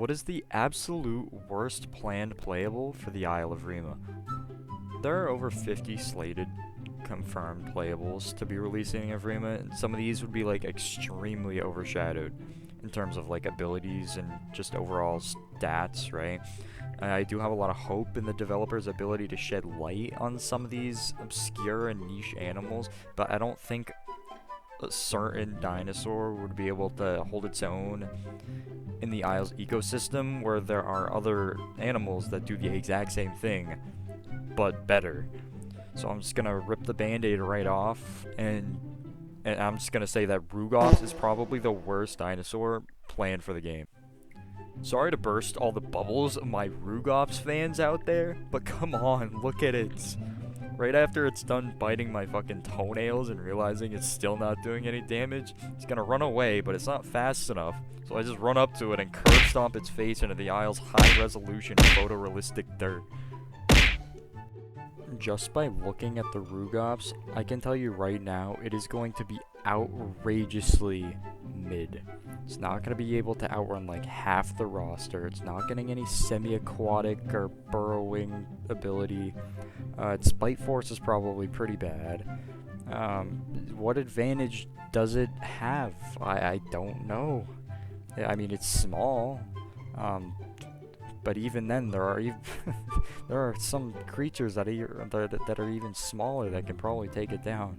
what is the absolute worst planned playable for the Isle of Rima? There are over 50 slated confirmed playables to be releasing in Evrima, and some of these would be like extremely overshadowed in terms of like abilities and just overall stats, right? I do have a lot of hope in the developer's ability to shed light on some of these obscure and niche animals, but I don't think a certain dinosaur would be able to hold its own in the Isle's ecosystem where there are other animals that do the exact same thing, but better. So I'm just gonna rip the band-aid right off, and I'm just gonna say that Rugops is probably the worst dinosaur planned for the game. Sorry to burst all the bubbles of my Rugops fans out there, but come on, look at it. Right after it's done biting my fucking toenails and realizing it's still not doing any damage, it's gonna run away, but it's not fast enough. So I just run up to it and curb stomp its face into the Isle's high-resolution photorealistic dirt. Just by looking at the Rugops, I can tell you right now, it is going to be outrageously mid. It's not going to be able to outrun like half the roster. It's not getting any semi-aquatic or burrowing ability. Its bite force is probably pretty bad. What advantage does it have? I don't know. I mean, it's small. But even then, there are some creatures that are even smaller that can probably take it down.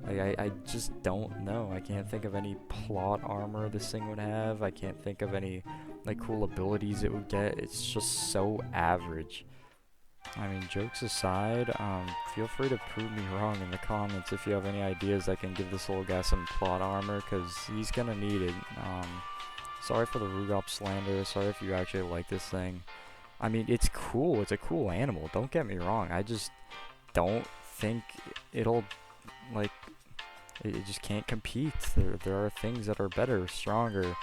Like, I just don't know. I can't think of any plot armor this thing would have. I can't think of any like cool abilities it would get. It's just so average. I mean, jokes aside, feel free to prove me wrong in the comments if you have any ideas that can give this little guy some plot armor, because he's gonna need it. Sorry for the Rugops slander. Sorry if you actually like this thing. I mean, it's cool. It's a cool animal. Don't get me wrong. I just don't think it'll, like, it just can't compete. There are things that are better, stronger,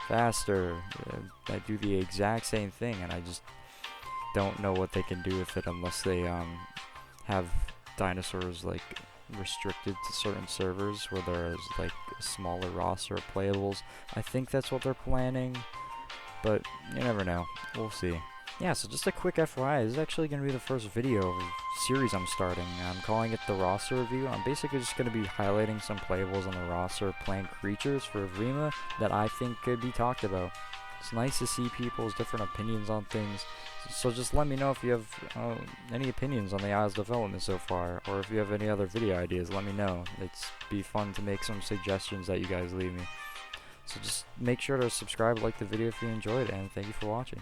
faster, that do the exact same thing, and I just don't know what they can do with it unless they have dinosaurs, like, restricted to certain servers where there's like a smaller roster of playables. I think that's what they're planning, but you never know. We'll see. Yeah, so just a quick FYI, this is actually going to be the first video of a series I'm starting. I'm calling it the roster review. I'm basically just going to be highlighting some playables on the roster of planned creatures for Evrima that I think could be talked about. It's nice to see people's different opinions on things, so just let me know if you have any opinions on the Isle's development so far, or if you have any other video ideas, let me know. It's be fun to make some suggestions that you guys leave me. So just make sure to subscribe, like the video if you enjoyed it, and thank you for watching.